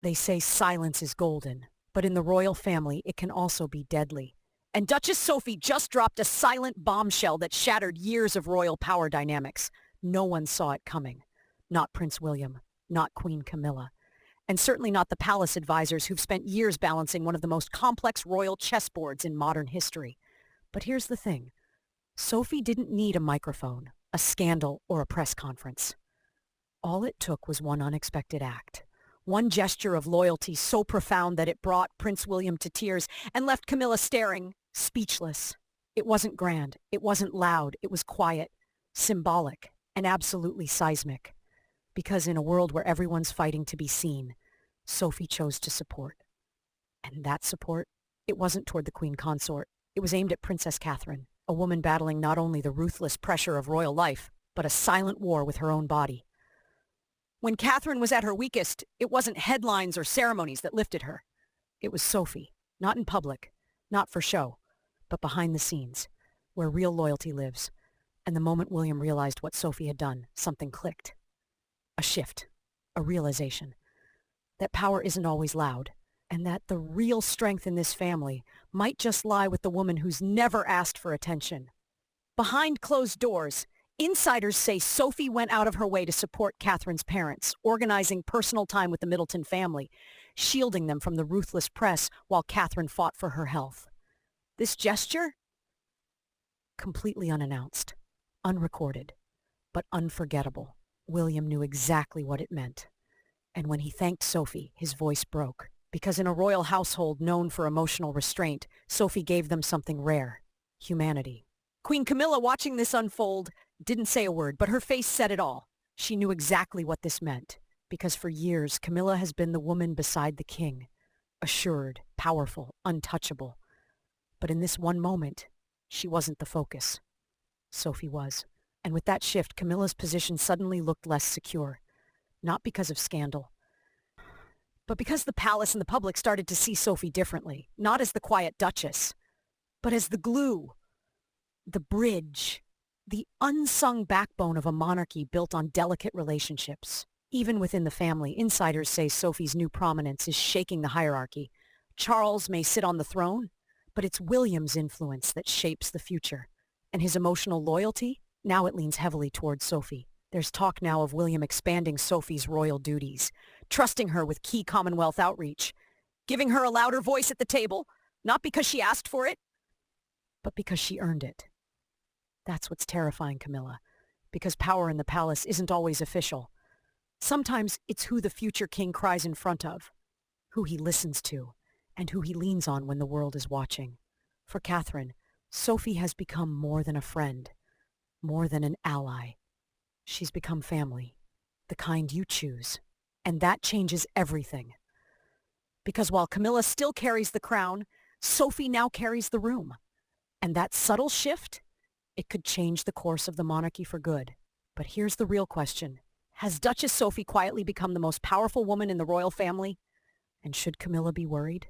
They say silence is golden, but in the royal family it can also be deadly. And Duchess Sophie just dropped a silent bombshell that shattered years of royal power dynamics. No one saw it coming. Not Prince William, not Queen Camilla, and certainly not the palace advisors who've spent years balancing one of the most complex royal chessboards in modern history. But here's the thing. Sophie didn't need a microphone, a scandal, or a press conference. All it took was one unexpected act. One gesture of loyalty so profound that it brought Prince William to tears and left Camilla staring, speechless. It wasn't grand. It wasn't loud. It was quiet, symbolic, and absolutely seismic. Because in a world where everyone's fighting to be seen, Sophie chose to support. And that support, it wasn't toward the Queen Consort. It was aimed at Princess Catherine, a woman battling not only the ruthless pressure of royal life, but a silent war with her own body. When Catherine was at her weakest, it wasn't headlines or ceremonies that lifted her. It was Sophie, not in public, not for show, but behind the scenes, where real loyalty lives. And the moment William realized what Sophie had done, something clicked. A shift, a realization, that power isn't always loud, and that the real strength in this family might just lie with the woman who's never asked for attention. Behind closed doors, insiders say Sophie went out of her way to support Catherine's parents, organizing personal time with the Middleton family, shielding them from the ruthless press while Catherine fought for her health. This gesture? Completely unannounced, unrecorded, but unforgettable. William knew exactly what it meant. And when he thanked Sophie, his voice broke. Because in a royal household known for emotional restraint, Sophie gave them something rare, humanity. Queen Camilla, watching this unfold, didn't say a word, but her face said it all. She knew exactly what this meant, because for years, Camilla has been the woman beside the king, assured, powerful, untouchable. But in this one moment, she wasn't the focus. Sophie was. And with that shift, Camilla's position suddenly looked less secure. Not because of scandal, but because the palace and the public started to see Sophie differently, not as the quiet duchess, but as the glue, the bridge, the unsung backbone of a monarchy built on delicate relationships. Even within the family, insiders say Sophie's new prominence is shaking the hierarchy. Charles may sit on the throne, but it's William's influence that shapes the future. And his emotional loyalty? Now it leans heavily towards Sophie. There's talk now of William expanding Sophie's royal duties, trusting her with key Commonwealth outreach, giving her a louder voice at the table, not because she asked for it, but because she earned it. That's what's terrifying, Camilla, because power in the palace isn't always official. Sometimes it's who the future king cries in front of, who he listens to, and who he leans on when the world is watching. For Catherine, Sophie has become more than a friend, more than an ally. She's become family, the kind you choose. And that changes everything. Because while Camilla still carries the crown, Sophie now carries the room. And that subtle shift, it could change the course of the monarchy for good. But here's the real question. Has Duchess Sophie quietly become the most powerful woman in the royal family? And should Camilla be worried?